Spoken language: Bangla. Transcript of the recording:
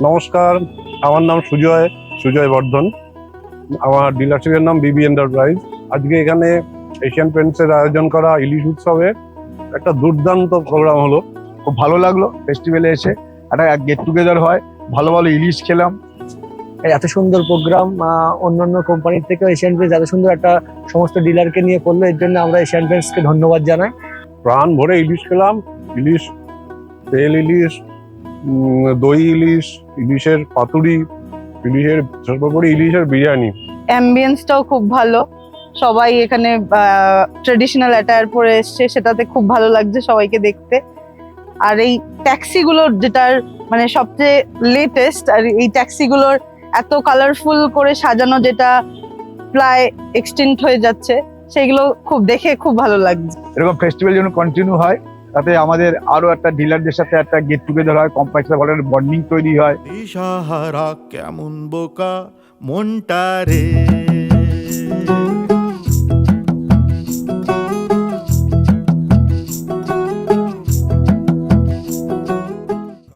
নমস্কার, আমার নাম সুজয় বর্ধন। আমার ডিলারশিপের নাম বিবি এন্টারপ্রাইজ। আজকে এখানে এশিয়ান পেন্টসের আয়োজন করা ইলিশ উৎসবে একটা দুর্দান্ত প্রোগ্রাম হলো। খুব ভালো লাগলো ফেস্টিভ্যালে এসে। একটা গেট টুগেদার হয়, ভালো ভালো ইলিশ খেলাম। এত সুন্দর প্রোগ্রাম অন্যান্য কোম্পানির থেকে এশিয়ান পেন্টস এত সুন্দর একটা সমস্ত ডিলারকে নিয়ে করলো, এর জন্য আমরা এশিয়ান পেন্টসকে ধন্যবাদ জানাই। প্রাণ ভরে ইলিশ খেলাম। ইলিশ, তেল ইলিশ, দই ইলিশ, ইলিশের পাতুরি, ইলিশের সর্বোপরি ইলিশের বিরিয়ানি। অ্যাম্বিয়েন্সটাও খুব ভালো, সবাই এখানে ট্রেডিশনাল অ্যাটায়ার পরে এসছে, সেটাতে খুব ভালো লাগছে সবাইকে দেখতে। আর এই ট্যাক্সিগুলোর যেটার মানে সবচেয়ে লেটেস্ট, আর এই ট্যাক্সিগুলোর এত কালারফুল করে সাজানো, যেটা প্রায় এক্সটেন্ট হয়ে যাচ্ছে, সেগুলো খুব দেখে খুব ভালো লাগছে। এরকম ফেস্টিভ্যাল যেন কন্টিনিউ হয়, তাতে আমাদের আরো একটা ডিলারদের সাথে একটা গেট টুগেদার হয়, কোম্পানির সাথে ভালো বন্ডিং তৈরি হয়। দিশাহারা কেমন বোকা মনটা রে।